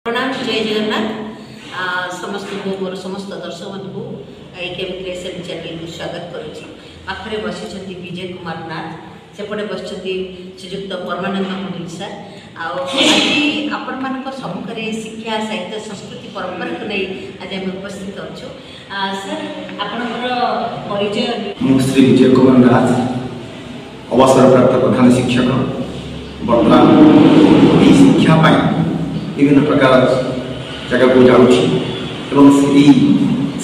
प्रणाम जय जगन्नाथ समस्त को मोर समस्त दर्शक मान को केमिक्रेशन चैनल को स्वागत करुच्ची। पाखे बसी विजय कुमार नाथ सेपटे बस श्रीजुक्त परमानंद मुदुल सर आज आपण मान सम्मुखें शिक्षा साहित्य संस्कृति परंपरा को नहीं आज आम उपस्थित अच्छु। सर आपणकर परिचय? श्री विजय कुमार नाथ अवसर प्राप्त प्रधान शिक्षक बर्तमान शिक्षा विभिन्न प्रकार जगह को जाऊँगी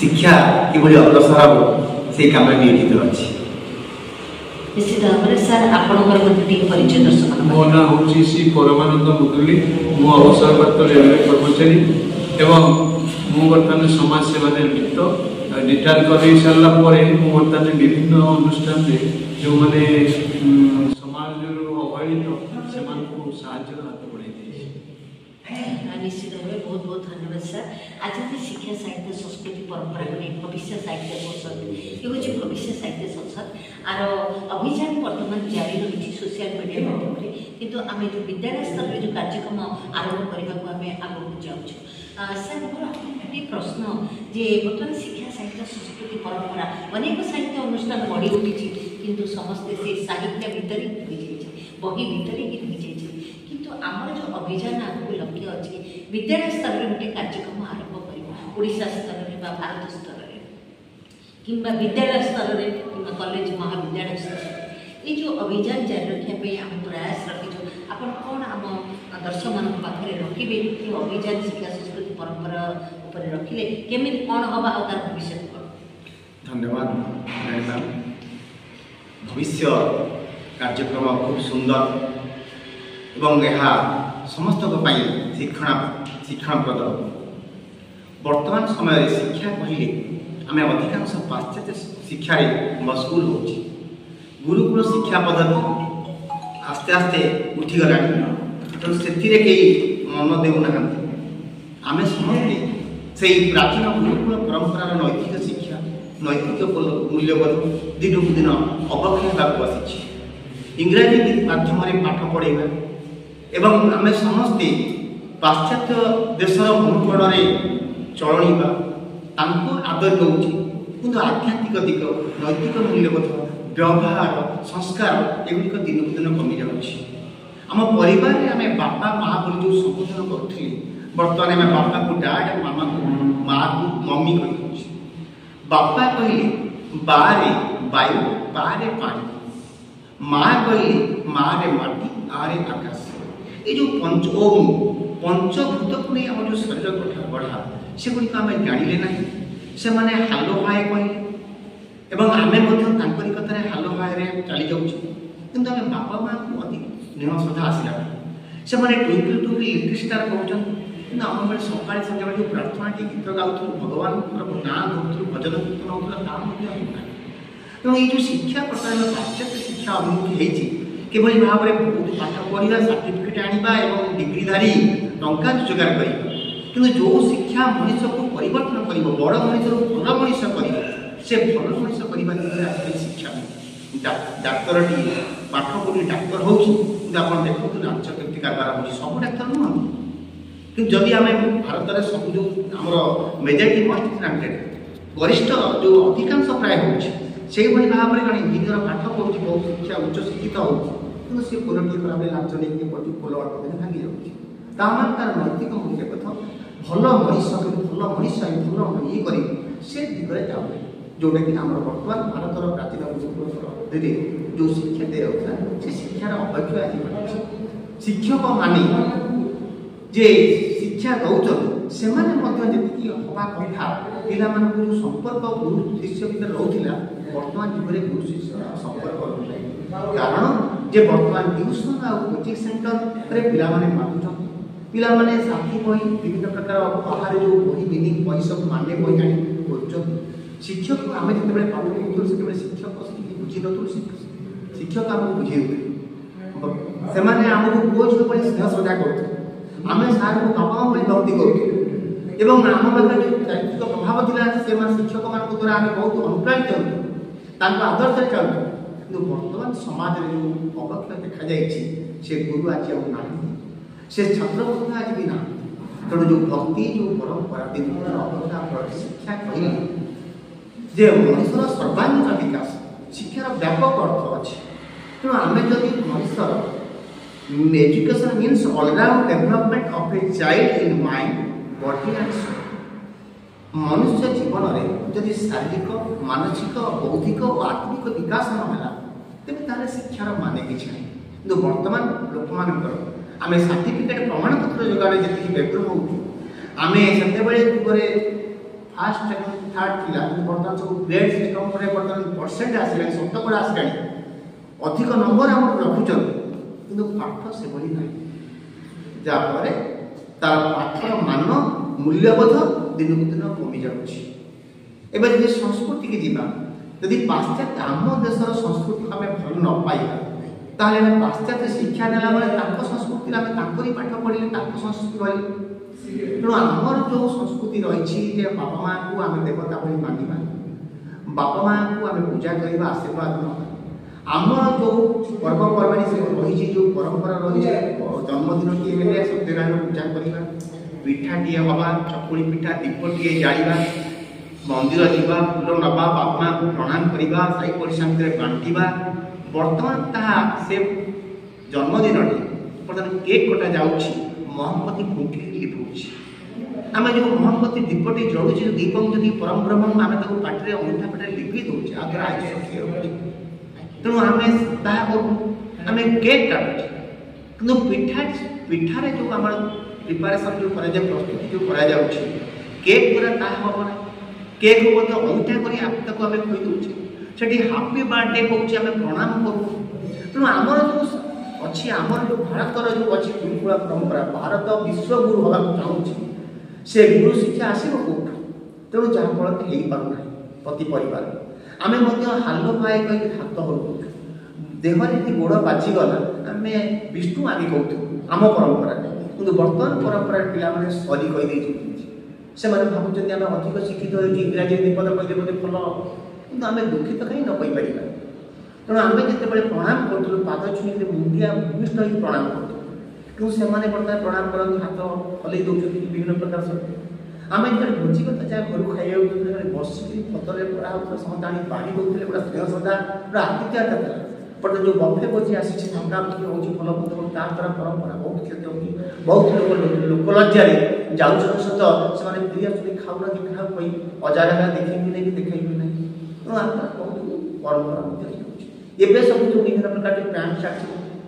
शिक्षा कि अग्रसर हम से कम नियोजित अच्छी। निश्चित भाव में सर आपणकर परिचय दर्शक? मो ना हूँ श्री परमानंद मुदुली मु अवसरप्राप्त रेलवे कर्मचारी एवं मु बर्तमान समाज सेवा निमित्त रिटायर कर सारापर बर्तमान विभिन्न अनुष्ठान जो मैंने समाज अवहेलित से साहाय्य हाथ बढ़ाई। निश्चित भाव बहुत बहुत धन्यवाद सर। आज शिक्षा साहित्य संस्कृति परंपरा को नहीं भविष्य साहित्य संसद ये हूँ भविष्य साहित्य संसद आर अभियान बर्तमान जारी रही सोशल मीडिया माध्यम किंतु आम जो विद्यालय स्तर में जो कार्यक्रम आरंभ करने आगे जाऊँ। सर मोर गोटे प्रश्न जे बर्तमान शिक्षा साहित्य संस्कृति परंपरा अनेक साहित्य अनुष्ठान बढ़ी उठी किंतु समस्ते से साहित्य भितर बही भितर ही रही जाइए किंतु आमर जो अभियान आगे लक्ष्य अच्छे विद्यालय स्तर में गोटे कार्यक्रम आरंभ करशा स्तर में भारत स्तर में कि विद्यालय स्तर में कि कॉलेज महाविद्यालय स्तर में ये जो अभियान जारी रखापी आम प्रयास रखीचु आप कौन आम दर्शक मान पाखे रखिए कि अभियान शिक्षा संस्कृति परंपरा उपर रखिले केमी कौन हम तार भविष्य कौन? धन्यवाद। भविष्य कार्यक्रम खूब सुंदर एवं यह समस्त शिक्षणप्रद। वर्तमान समय शिक्षा कहले आम अधिकांश पाश्चात्य शिक्षा मशगुल हो गुरुकुल शिक्षा पद्धति आस्ते आस्ते उठीगला तो से मन देना आम समस्ते से प्राचीन गुरुकुल परंपरार नैतिक शिक्षा नैतिक मूल्यबोध दिन को दिन अवक्षय बसी इंग्राजी माध्यम पाठ पढ़ेगा एवं आम समस्ते पाश्चात्य देशर अनुकरण चलणा आदर दौर कि आध्यात्मिक दिग नैतिक मूल्यबोध व्यवहार संस्कार एगुड़िक दिन को दिन कमी जाऊँगी। आम परिवार में आम बापा माँ बोली जो संबोधन करुले बर्तमान आम बापा को डैड मामा को माँ को मम्मी कही बापा कहले बारे वायु बारे पानी माँ कहले माँ रे माटी आरे आकाश ये जो पंचभूत को नहीं आम जो शरीर गढ़ा से गुड़िक आम जानिले ना से मैंने हालो हाय कहले एवं आम कथा हालो हाय चली जाऊँ कि आम बापा माँ को अधिक स्नेह श्रद्धा आसला से मैंने ट्विंकल ट्विंकल लिटिल स्टार कहते आम बेले सकाल संध्या जो प्रार्थना गीत गाँव भगवान ना गाँव भजन कीर्तन होता तेणु ये जो शिक्षा प्रकार पाश्चात्य शिक्षा अभिमुखी होती किभली भाव में बहुत पाठ पढ़ा सर्टिफिकेट आनिबा एवं डिग्रीधारी टंका रोजगार कर किंतु जो शिक्षा मनुष्य को परिवर्तन कर बड़ मनुष्य भल मनुष्य कर से भल मनुष्य करने शिक्षा डाक्तर पाठ पढ़ी डाक्तर हो देखो नाच केमती कारबार हो सब डाक्तर नुह कि जदि आम भारत में सब जो आम मेजोरिटी मोस्ट ग्रांटेड वरिष्ठ जो अधिकांश प्राय होभली भाव में जन इंजीनियर पाठ पढ़ुची बहुत शिक्षा उच्च शिक्षित हो कि सी पुरटी भाव लाच नहीं पड़ती पोल अल्प दिन भांगी जाऊँगी तार नैतिक मूल्य कथ भल मनुष्य भल मनुष्य भल ये कर से दिगरे जाऊे जोटा कि आम बर्तमान भारतर प्राचीन गुरुकुल जो शिक्षा दी जाता से शिक्षार अवक्षय आज शिक्षक माने जे शिक्षा दौरान से जी हवा कथा पिला जो संपर्क गुरु शिष्य भितर रोला वर्तमान जुगे गुरु शिष्य संपर्क कारण जे वर्तमान ट्यूशन आ कोचिंग सेंटर पिला मानुच पिला साथी बही विभिन्न प्रकार बाहर जो बही मीनिंग बही सब माने बही जानी कर शिक्षक आम जो पाठ पढ़ुल से शिक्षक बुझी नु शिक्षक आमको बुझे से आमको पुओ झील भाई स्नेह श्रद्धा कर आम सार को बापा भाई भक्ति करूँ एवं आम पाखे जो चारित्रिक प्रभाव था से शिक्षक मान द्वारा आम बहुत अनुप्राणित होता आदर्श चलते कि बर्तमान समाज में जो अवक्षय देखा से गुरु आज ना से छात्र आज भी ना तेणु जो भक्ति जो परंपरा विभिन्न अवतार शिक्षा कहले जे मनुष्यर सर्वांगीण विकास शिक्षार व्यापक अर्थ अच्छे तेणु आम जदि मनुष्यर education means all round development of a child in mind body and soul मनुष्य जीवन में जदि शारीरिक मानसिक बौद्धिक और आत्मिक विकास न तेज तार शिक्षार माने कि नहीं बर्तमान लोक मान आम सर्टिफिकेट प्रमाण पत्र जोगाने जी व्यग्र हो आम से फास्ट सेकेंड थर्ड थिला बर्तमान सब ग्रेड सिस्टम पर बर्तमान परसेंट आसला शतकड़ा आसला अधिक नंबर आम रखुच कि पाठ से ना जहाँफल तार पाठर मान मूल्यबोध दिन को दिन कमी जाए जब संस्कृति की जीवा यदि पाश्चात्य आम देशर संस्कृति आम भल न पाइबा ताहले पाश्चात्य शिक्षा नेला बेले संस्कृति आम पाठ पढ़े संस्कृति रही तेणु आमर जो संस्कृति रही बापा माँ को आम देवता भाई मानवा बापा माँ को आम पूजा करवा आशीर्वाद ना आमर जो पर्वपर्वाणी सब रही जो परंपरा रही जन्मदिन टी सत्यनारायण पूजा करवा पिठाटे हवा चकुड़ी पिठा दीपटे जाड़ा मंदिर जावा फूल नवा बापा माँ को प्रणाम करवा साई पड़ोसा बांटा बर्तमान ताहा से जन्मदिन बर्तमान केक कटा जाऊँगी महमबती फुंकी लिभुची आम जो महमबती दीपटी जलुचे दीप जदि परम ब्रह्म आम पाटे अंगूठा पेटे लिपि दूचे आगे आयुष तेणु आम केक काटुचे कि पिठा पिठार जो आम प्रिपारेसन जो प्रस्तुति जो कर केक द्वारा ताहा हम ना केक अंगूठा कर आम खुई दूचे से हापी बर्थडे कौचे आम प्रणाम करूँ तेणु आमर जो अच्छी आमर जो भारतर जो अच्छी गुरुकुल परंपरा भारत विश्व गुरु हवा चाहूँगी से गुरु शिक्षा आसो कौट तेणु जहाँफल हो पारना प्रति परिवार आम हाल पाए कहीं हाथ हलू देहर यदि गोड़ बाजिगला आम विष्णु आगे कहूँ आम परंपरा कि बर्तमान परंपरा पे सरी कहीदे से भावुँ आम अधिक शिक्षित हो इंग्राजी विपद कहते बोलते भल कि आम दुखित कहीं न कहीपर तेणु आम जिते प्रणाम करूँ पाद छुई मुंडिया भूमिष्ठ हो प्रणाम करूँ कि से बर्तमान प्रणाम करते हाथ हल दौरान विभिन्न प्रकार सब आम जो भोजिगत जहाँ घर खाइबा बसिक पदरे पड़ा होता समस्त आनी बाढ़ी दौले पूरा स्नेह श्रद्धा पूरा आतिथ्यता था बट जो बफे भोजी आसी धंगा भोजी हो भल मन्द ता द्वारा परंपरा बहुत क्षति होगी बहुत लोक लज्जा जाऊँ सहित से प्रिय चुनी खाऊना क्या कही अजागा देखेबी नहीं देखेबी नहीं तेणु आम बहुत परंपरा एवं सब जो विभिन्न प्रकार जो पैंट सार्ट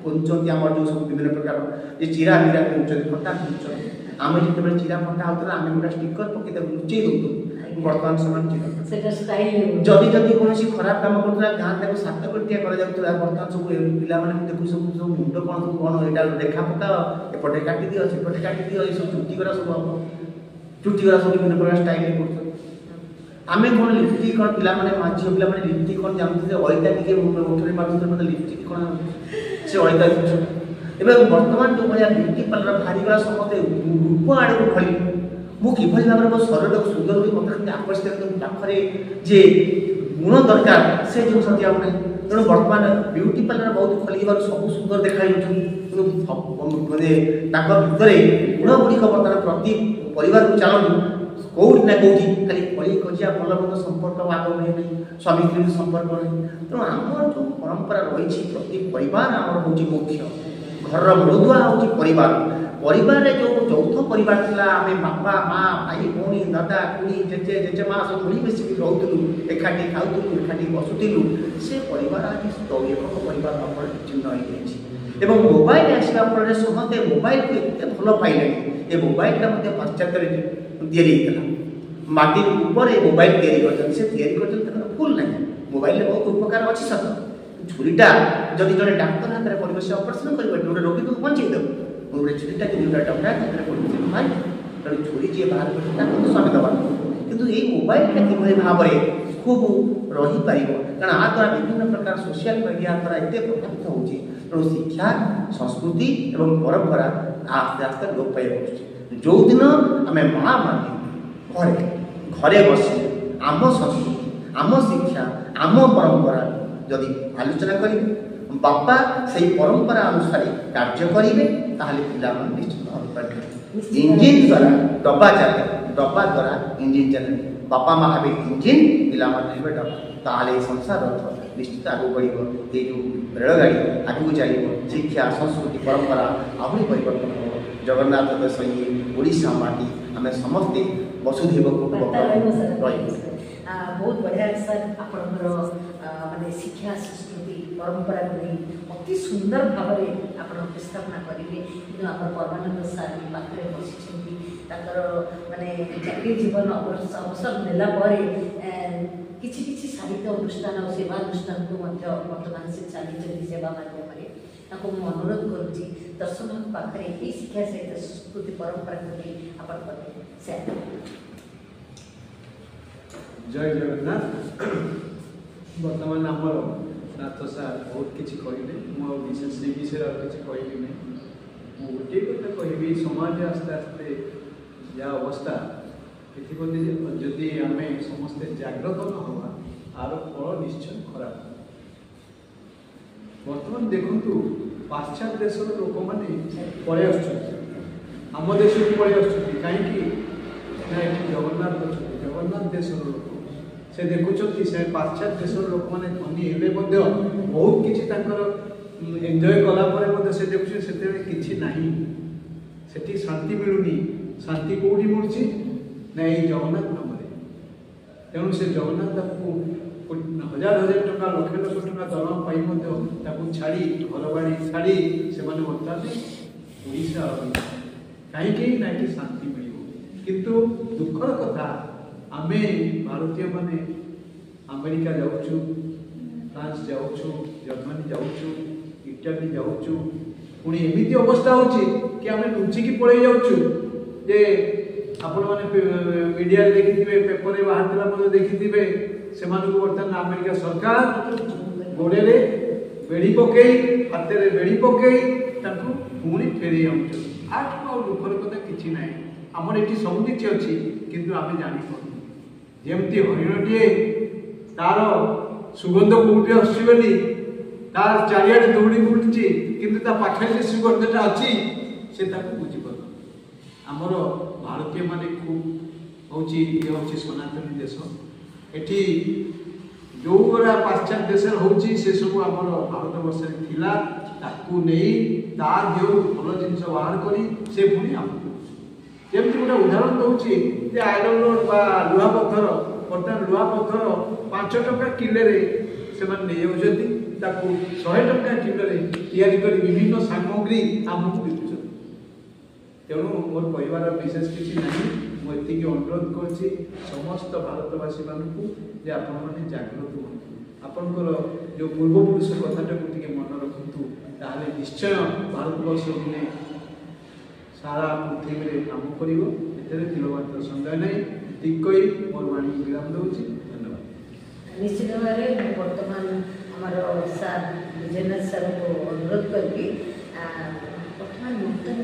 पिंधुंट आम जो सब विभिन्न प्रकार ये चिरा हीरा पिंधुंट फटा पिंधुंट आम जो चिरा फटा होता आम गोटे स्टिकर पकईद लुचे दूँ बर्तमान समय जदि जदि कौन खराब कम करूला गाँव तक सात कोटिया कर बर्तमान सब पाने देखू सब सब मुंड कौन सब कौन यहाँ देखा पकाओ एपटे काटी दियो सेपटे काटी दियो ये सब चुटी गरा सब हम चुटी गरा सब विभिन्न प्रकार स्टाइल कर आम कौन लिपस्टिक कौन पे झील पे लिपस्टिक कौन जानते अळता टे ओठे मार्च मतलब लिपस्टिक कौन से अळता एवं बर्तमान जो भाया ब्यूटी पार्लर बाहरीगला समस्ते रूप आड़ को खड़ी मुझे भाव में मो शरीर को सुंदर हुई मतलब आकर्षित पाखे जे गुण दरकार से जो सत्या ना तेणु बर्तमान ब्यूटी पार्लर बहुत खोल सब सुंदर देखा मानते भितर गुण गुड़िक बर्तमान प्रति परिवार को चलती कौटी ना कौटी खाली कली कजिया भल मन्द संपर्क आग नहीं स्वामी स्त्री संपर्क नहीं तेणु आम जो परंपरा रही प्रति परिवार आम हूँ मुख्य घर मूलदुआ हूँ परिवार परिवार जो चौथ परिवार था आम बापा माँ भाई भौणी दादा खुड़ी जेजे जेजेमा सब मिली मिसिक रोलु एकाठी खाऊलु एकाठी बसुलु से परिवार आज एक परिवार चिन्ह हो मोबाइल आसवा फल समस्ते मोबाइल को एत भल पाइले ये मोबाइलटा पाश्चात्य या माटी ऊपर मोबाइल या भूल ना मोबाइल बहुत उपकार अच्छी सत छुरीटा जदि जड़े डाक्तर हाथ में परिवेश ऑपरेशन कर गोटे रोगी को बचेदेव गोटे छुरीटा जो टंका मार तेणु छुरी जी बाहर कर स्वामी दबा कितु ये मोबाइलटा कि भाव में खूब रहीपर कारण आ द्वारा विभिन्न प्रकार सोशल मीडिया द्वारा एत प्रभावित होती तेणु शिक्षा संस्कृति और परंपरा आस्ते आस्ते लोप पाई जो दिन आम माँ माने घरे घरे बसी आम संस्कृति आम शिक्षा आम परंपरा जदि आलोचना करेंगे बापा से परंपरा अनुसार कार्य करेंगे ताहले पिला निश्चित भाव इंजिन द्वारा डब्बा चले डब्बा द्वारा इंजिन चले बापा माँ हे इंजिन पिला हे डब्बा ताले संसार रथ निश्चित आगे बढ़ ये जो रेलगाड़ी आगे चलो शिक्षा संस्कृति परंपरा आहरी परिवर्तन हो जगन्नाथ देश ये ओडिशा माटी आम समस्ते वसुधैव बहुत बढ़िया सर आपणकर माने शिक्षा संस्कृति परंपरा को नहीं अति सुंदर भाव में आप उपस्थापना करेंगे कि आप परमानंद सार पाखे बसी माने चाकरी जीवन अवसर नेला किसी किसी साहित्य अनुष्ठान और सेवा अनुष्ठान को बर्तमान से चली सेवा माध्यम अनुरोध करुँची दर्शक पाखे ये शिक्षा सहित संस्कृति परंपरा को नहीं आप जय जगन्नाथ बर्तमान आमर नाथ सार बहुत किसी कहले विशेष से विषय किसी कहली नहीं गोटे कथा कहि समाज आस्ते आस्ते या अवस्था एप्रति जदि आम समस्ते जागृत न हवा आर फल निश्चय खराब बर्तमान देखु पाश्चात्य देश लोक मैंने पलि आम देश को पलि कहीं जगन्नाथ अच्छा जगन्नाथ देश लोक से देखुं से पाश्चात्य देश लोक मैंने धनी हेले बहुत किसी एंजय कलापर से देखुं से किसी ना से शांति मिलूनी शांति कौटी मिलूँ ना ये जगन्नाथ नाम तेणु से जगन्नाथ को हजार हजार टका लक्ष लक्ष टका दरमा पाई छाड़ी घर बाड़ी छाड़ी से बर्तमान ओडिशा कहीं ना कि शांति मिल किंतु दुखर कथा आम भारतीय माने अमेरिका जाऊँ फ्रांस जाऊँ जर्मनी जाऊँ इटाली जाऊँ पुणी एमती अवस्था हो कि आम लुचिकी पड़े जाऊँ जे आपण मैंने मीडिया देखिए पेपर बाहर देखिए से बर्तमान अमेरिका सरकार गोड़े बेड़ी पकई हाथ में बेड़ी पकई पुणी फेरे आठ दुखर कथा कि ना आमर ये सबकि अच्छी किंतु आम जापर जमती हरिणटीए तार सुगंध कौटी आसुची तार चारिड़े दौड़ी बुलूची किंतु पाखे जो सुगंधटा अच्छी से बुझीपार आमर भारतीय माने खूब हूँ सनातनी देश एटी जो पाश्चात्य देश होची से सब आमर भारत वर्ष ताकू नहीं तार जो भल जिन बाहर करी से पुणी आमको जमी गोटे उदाहरण दूसरी आयरन रोड बा लुहा पत्थर बर्तमान लुहा पत्थर 5 टका किले से नहीं 100 टका किले या विभिन्न सामग्री आमको विकुन तेणु मोर कहबार विशेष किसी ना मुझे अनुरोध करुँची समस्त भारतवासी मानू जे आपण मैंने जागृत हूँ आपणकर जो पूर्वपुरुष कथाटा को मन रखु ताले निश्चय भारतवर्ष दिने सारा पृथ्वी में काम कर तिलमात्र सन्देह नहीं ठीक कही मोर वाणी विराम दूसरी धन्यवाद निश्चित भाव में बर्तमान आमर सार विजयनाथ सार को अनुरोध करके बर्तमान नूतन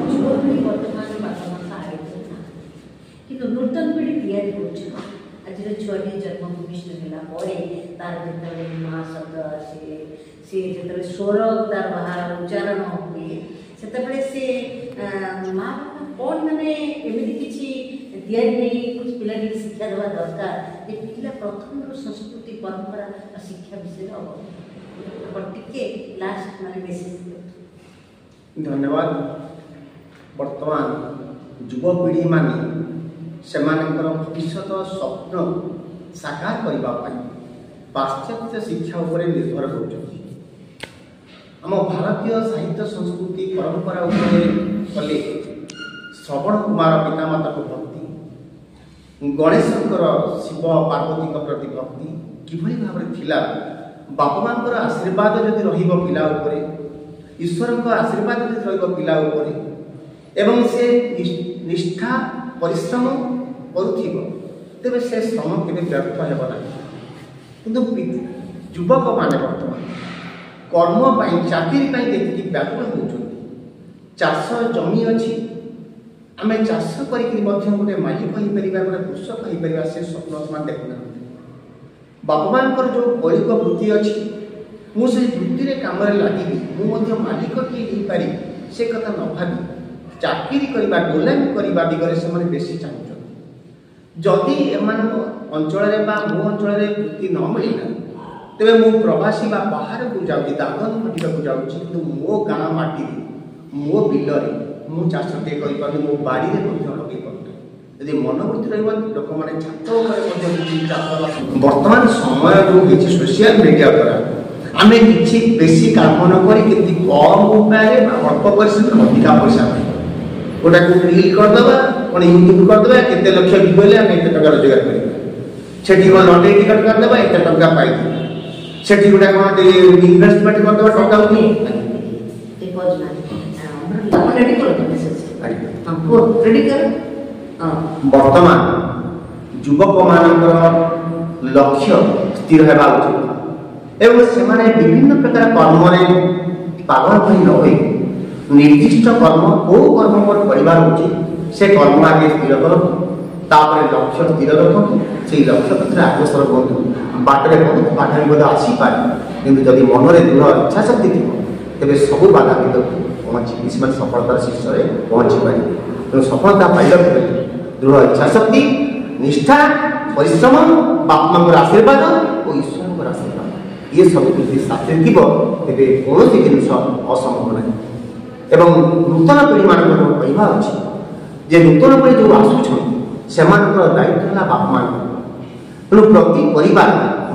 युवपीढ़ी बर्तमान बापा आए कि नूतन पीढ़ी तैयारी कर आज छुआटी जन्म भूमिष्ठ है तार जो माँ शब्द सी जो स्वर तार बाहर उच्चारण हुए से माँ बापा कौन मैंने एमती किसी तैयारी नहीं कुछ पिला शिक्षा देवा दरकार ये पिला प्रथम संस्कृति परंपरा और शिक्षा विषय टे लास्ट माने मेसेज धन्यवाद वर्तमान युवपीढ़ी माने सेमानकर भविष्य स्वप्न साकार करने पाश्चात्य शिक्षा उपरे निर्भर होती आम भारतीय साहित्य संस्कृति परंपरा कले श्रवण कुमार पितामाता को भक्ति गणेशंकर शिव पार्वती प्रति भक्ति किभली भाव बापा माँ आशीर्वाद जदि पिला उपरे ईश्वर आशीर्वाद जदि पिला उपरे एवं से निष्ठा परिश्रम करुथिब तेबे से श्रम केबे व्यर्थ हेब ना किंतु युवक माने वर्तमान कर्म पाई चाकरी पाई देखि व्याकुल होउछन्ति चाष जमी अछि आमे चाष करिकि मध्य गोटे मालिक होई परिबा गोटे कृषक होई परिबा से स्वप्न समान देखुना बापा मानकर जो कौलिक वृत्ति अच्छी मुझे वृत्ति रे काम लगी मालिक किए हो पारि से कथा न भावी ଚାକିରି କରିବା ଗୋଲାମୀ କରିବା ଦିଗରେ ସେମାନେ ବେଶୀ ଚାହୁଁଛନ୍ତି। ଯଦି ଏମାନଙ୍କ ଅଞ୍ଚଳରେ ବା ମୋ ଅଞ୍ଚଳରେ ବୃତ୍ତି ନ ମିଳିଲା ତେବେ ମୁଁ ପ୍ରବାସୀ ବା ବାହାରକୁ ଯାଉଛି, ଦାଦନ ଖଟିବାକୁ ଯାଉଛି, କିନ୍ତୁ ମୋ ଗାଁ ମାଟିରେ ମୋ ବିଲରେ ମୁଁ ଚାଷଟିଏ କରିପାରୁନି, ମୋ ବାଡ଼ିରେ ମଧ୍ୟ ଲଗେଇ ପାରୁନି। ଯଦି ମନୋବୃତ୍ତି ରହିବ ଲୋକମାନେ ଛାତ ଉପରେ ମଧ୍ୟ କିଛି ଚାଷବାସ। ବର୍ତ୍ତମାନ ସମୟ ଯେଉଁ ହେଇଛି ସୋସିଆଲ ମିଡ଼ିଆ ଦ୍ୱାରା ଆମେ କିଛି ବେଶୀ କାମ ନ କରି କେମିତି କମ୍ ଉପାୟରେ ବା ଅଳ୍ପ ପରିଶ୍ରମରେ ଅଧିକା ପଇସା ପାଇବା। ଗୋଟାକୁ ରିଲ୍ କରିଦେବା, କ'ଣ ୟୁଟ୍ୟୁବ୍ କରିଦେବା, କେତେ ଲକ୍ଷ ଭିଉ ହେଲେ ଆମେ ଏତେ ଟଙ୍କା ରୋଜଗାର କରିବା। ସେଠି କ'ଣ ଲଟେରୀ ଟିକେଟ୍ କରିଦେବା, ଏତେ ଟଙ୍କା ପାଇଯିବା। ସେଠି ଗୋଟେ କ'ଣ ଇନଭେଷ୍ଟମେଣ୍ଟ କରିଦେବା, ଟଙ୍କା ଉଠିବ। ବର୍ତ୍ତମାନ ଯୁବକମାନଙ୍କର ଲକ୍ଷ୍ୟ ସ୍ଥିର ହେବା ଉଚିତ ଏବଂ ସେମାନେ ବିଭିନ୍ନ ପ୍ରକାର କର୍ମରେ ପାଗଳ ହୋଇ ନ ହୋଇ ନିର୍ଦ୍ଦିଷ୍ଟ କର୍ମ କେଉଁ କର୍ମ ମୋର କରିବାର ଉଚିତ ସେ କର୍ମ ଆଗେ ସ୍ଥିର କରନ୍ତୁ, ତାପରେ ଲକ୍ଷ୍ୟ ସ୍ଥିର ରଖନ୍ତୁ, ସେଇ ଲକ୍ଷ୍ୟ କ୍ଷେତ୍ରରେ ଅଗ୍ରସର ହୁଅନ୍ତୁ। ବାଟରେ ବହୁତ ବାଧା ବିପଦ ଆସିପାରେ, କିନ୍ତୁ ଯଦି ମନରେ ଦୃଢ଼ ଇଚ୍ଛା ଶକ୍ତି ଥିବ ତେବେ ସବୁ ବାଧା ବିପଦକୁ ପହଞ୍ଚିକି ସେମାନେ ସଫଳତାର ଶୀର୍ଷରେ ପହଞ୍ଚିପାରିବେ। ତେଣୁ ସଫଳତା ପାଇବାକୁ ହେଲେ ଦୃଢ଼ ଇଚ୍ଛା ଶକ୍ତି, ନିଷ୍ଠା, ପରିଶ୍ରମ, ବାପା ମାଙ୍କର ଆଶୀର୍ବାଦ ଓ ଈଶ୍ୱରଙ୍କର ଆଶୀର୍ବାଦ ଏସବୁ ଯଦି ସାଥିରେ ଥିବ ତେବେ କୌଣସି ଜିନିଷ ଅସମ୍ଭବ ନାହିଁ। ଏବଂ ନୂତନ ପିଢ଼ିମାନଙ୍କର କହିବା ଅଛି ଯେ ନୂତନ ପିଢ଼ି ଯେଉଁ ଆସୁଛନ୍ତି ସେମାନଙ୍କର ଦାୟିତ୍ୱ ହେଲା ବାପା ମାନଙ୍କର। ତେଣୁ ପ୍ରତି ପରିବାର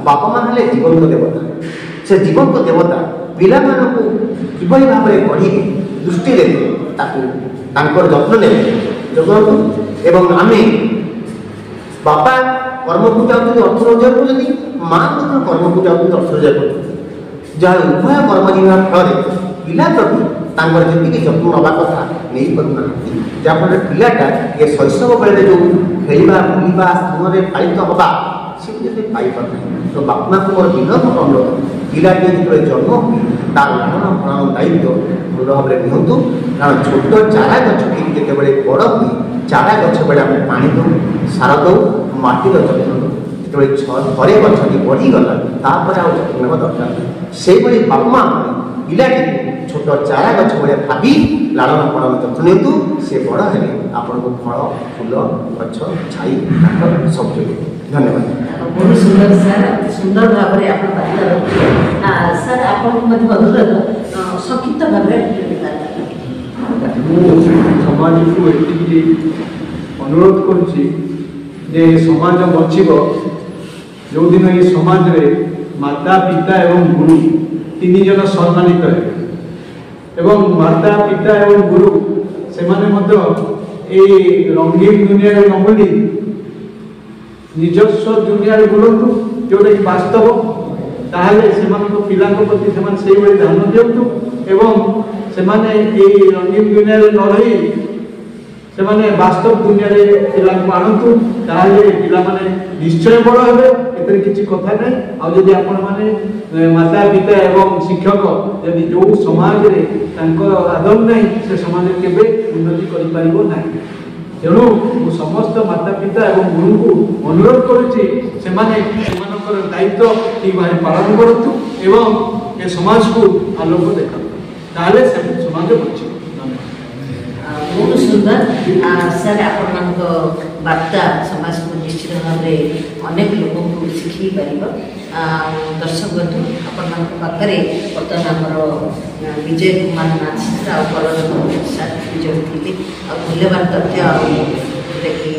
ବାପା ମା ହେଲେ ଜୀବନ୍ତ ଦେବତା। ସେ ଜୀବନ୍ତ ଦେବତା ପିଲାମାନଙ୍କୁ କିଭଳି ଭାବରେ ଗଢ଼ିବେ, ଦୃଷ୍ଟି ଦେବେ, ତାକୁ ତାଙ୍କର ଯତ୍ନ ନେବେ ଯୋଗନ୍ତୁ। ଏବଂ ଆମେ ବାପା କର୍ମକୁ ଯାଉଛନ୍ତି ଅର୍ଥ ରୋଜଗାର କରୁଛନ୍ତି, ମା ମଧ୍ୟ କର୍ମକୁ ଯାଉଛନ୍ତି ଅର୍ଥ ରୋଜଗାର କରୁଛନ୍ତି। ଯାହା ଉଭୟ କର୍ମଜୀବନ ଫଳରେ ପିଲା ପ୍ରତି ତାଙ୍କର ଯେତିକି ଯତ୍ନ ନେବା କଥା ନେଇପାରୁନାହାନ୍ତି, ଯାହାଫଳରେ ପିଲାଟା ଏ ଶୈଶବ ବେଳରେ ଯେଉଁ ଖେଳିବା ବୁଲିବା ସ୍ଥାନରେ ପାଳିତ ହେବା ସେକୁ ଯଦି ପାଇପାରୁନାହିଁ ତ ବାପା ମାଆଙ୍କୁ ମୋର ବିନମ୍ର ଅନୁରୋଧ, ପିଲାଟି ଯେତେବେଳେ ଜନ୍ମ ହୁଏ ତାର ଲାଳନ ପାଳନ ଦାୟିତ୍ୱ ଦୃଢ଼ ଭାବରେ ନିଅନ୍ତୁ। କାରଣ ଛୋଟ ଚାରା ଗଛଟି ଯେତେବେଳେ ବଡ଼ ହୁଏ, ଚାରା ଗଛ ବେଳେ ଆମେ ପାଣି ଦେଉ, ସାର ଦେଉ, ମାଟିର ଯତ୍ନ ଦେଉ। ଯେତେବେଳେ ଥରେ ଗଛଟି ବଢ଼ିଗଲା ତାପରେ ଆଉ ଯତ୍ନ ନେବା ଦରକାର ନାହିଁ। ସେଇଭଳି ବାପା ମା ପିଲାଟିକୁ ଛୋଟ ଚାରା ଗଛ ଭଳିଆ ଭାବି ଲାଳନ ପାଳନ ଯତ୍ନ ନିଅନ୍ତୁ। ସେ ବଡ଼ ହେଲେ ଆପଣଙ୍କୁ ଫଳ, ଫୁଲ, ଗଛ, ଛାଇ, କାଠ ସବୁ ଯୋଗାଇବ। ଧନ୍ୟବାଦ। ବହୁତ ସୁନ୍ଦର ସାର୍, ଅତି ସୁନ୍ଦର ଭାବରେ ଆପଣ ବାର୍ତ୍ତା ରଖିଲେ। ସାର୍ ଆପଣଙ୍କୁ ମଧ୍ୟ ଅନୁରୋଧ ସଂକ୍ଷିପ୍ତ ଭାବରେ ମୁଁ ସମାଜକୁ ଏତିକି ଅନୁରୋଧ କରୁଛି ଯେ ସମାଜ ବଞ୍ଚିବ ଯେଉଁଦିନ ଏ ସମାଜରେ ମାତା, ପିତା ଏବଂ ଗୁରୁ ତିନି ଜଣ ସମ୍ମାନିତ ହେବେ। ଏବଂ ମାତା, ପିତା ଏବଂ ଗୁରୁ ସେମାନେ ମଧ୍ୟ ଏଇ ରଙ୍ଗୀନ ଦୁନିଆରେ ନ ବୁଲି ନିଜସ୍ୱ ଦୁନିଆରେ ବୁଲନ୍ତୁ ଯେଉଁଟାକି ବାସ୍ତବ। ତାହେଲେ ସେମାନଙ୍କ ପିଲାଙ୍କ ପ୍ରତି ସେମାନେ ସେଇଭଳି ଧ୍ୟାନ ଦିଅନ୍ତୁ ଏବଂ ସେମାନେ ଏଇ ରଙ୍ଗୀନ ଦୁନିଆରେ ନ ରହି ସେମାନେ ବାସ୍ତବ ଦୁନିଆରେ ପିଲାଙ୍କୁ ଆଣନ୍ତୁ। ତାହେଲେ ପିଲାମାନେ ନିଶ୍ଚୟ ବଡ଼ ହେବେ, ଏଥିରେ କିଛି କଥା ନାହିଁ। ଆଉ ଯଦି ଆପଣମାନେ ମାତା, ପିତା ଏବଂ ଶିକ୍ଷକ ଯଦି ଯେଉଁ ସମାଜରେ ତାଙ୍କର ଆଦର ନାହିଁ ସେ ସମାଜ କେବେ ଉନ୍ନତି କରିପାରିବ ନାହିଁ। ତେଣୁ ମୁଁ ସମସ୍ତ ମାତା, ପିତା ଏବଂ ଗୁରୁଙ୍କୁ ଅନୁରୋଧ କରୁଛି ସେମାନେ ସେମାନଙ୍କର ଦାୟିତ୍ୱ ଠିକ୍ ଭାବରେ ପାଳନ କରନ୍ତୁ ଏବଂ ଏ ସମାଜକୁ ଆଲୋକ ଦେଖାନ୍ତୁ, ତାହେଲେ ସେ ସମାଜ ବଞ୍ଚିବ। ବହୁତ ସୁନ୍ଦର ସାର୍, ଆପଣମାନଙ୍କ ବାର୍ତ୍ତା ସମାଜକୁ ନିଶ୍ଚିତ ଭାବରେ ଅନେକ ଲୋକଙ୍କୁ ଶିଖେଇ ପାରିବ। ଦର୍ଶକ ବନ୍ଧୁ, ଆପଣମାନଙ୍କ ପାଖରେ ବର୍ତ୍ତମାନ ଆମର ବିଜୟ କୁମାର ନାଥ ସାର୍ ଆଉ ବଳରାମ ସାର୍ ବିଜୟ ଥିଲେ ଆଉ ମୂଲ୍ୟବାନ ତଥ୍ୟ ଯେଉଁଟାକି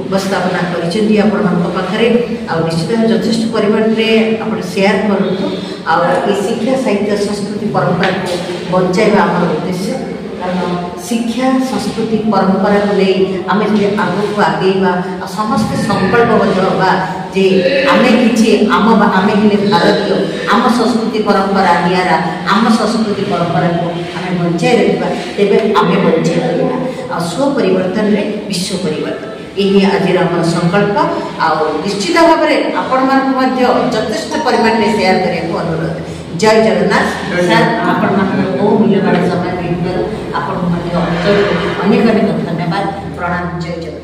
ଉପସ୍ଥାପନା କରିଛନ୍ତି ଆପଣମାନଙ୍କ ପାଖରେ। ଆଉ ନିଶ୍ଚିତ ଭାବେ ଯଥେଷ୍ଟ ପରିମାଣରେ ଆପଣ ସେୟାର କରନ୍ତୁ। ଆଉ ଏ ଶିକ୍ଷା, ସାହିତ୍ୟ, ସଂସ୍କୃତି, ପରମ୍ପରାକୁ ବଞ୍ଚାଇବା ଆମର ଉଦ୍ଦେଶ୍ୟ। କାରଣ ଶିକ୍ଷା, ସଂସ୍କୃତି, ପରମ୍ପରାକୁ ନେଇ ଆମେ ଯଦି ଆଗକୁ ଆଗେଇବା ଆଉ ସମସ୍ତେ ସଂକଳ୍ପବଦ୍ଧ ହେବା ଯେ ଆମେ କିଛି ଆମେ ହେଲେ ଭାରତୀୟ, ଆମ ସଂସ୍କୃତି ପରମ୍ପରା ନିଆରା, ଆମ ସଂସ୍କୃତି ପରମ୍ପରାକୁ ଆମେ ବଞ୍ଚାଇ ରଖିବା, ତେବେ ଆମେ ବଞ୍ଚାଇ ରହିବା। ଆଉ ସ୍ୱପରିବର୍ତ୍ତନରେ ବିଶ୍ୱ ପରିବର୍ତ୍ତନ, ଏହି ଆଜିର ଆମର ସଂକଳ୍ପ। ଆଉ ନିଶ୍ଚିତ ଭାବରେ ଆପଣମାନଙ୍କୁ ମଧ୍ୟ ଯଥେଷ୍ଟ ପରିମାଣରେ ସେୟାର କରିବାକୁ ଅନୁରୋଧ। ଜୟ ଜଗନ୍ନାଥ ସାର୍, ଆପଣଙ୍କର ବହୁ ମୂଲ୍ୟବାନ ସମୟ ଦେଇଥିବାରୁ ଆପଣଙ୍କୁ ମଧ୍ୟ ଅନେକ ଅନେକ ଧନ୍ୟବାଦ, ପ୍ରଣାମ, ଜୟ ଜଗନ୍ନାଥ।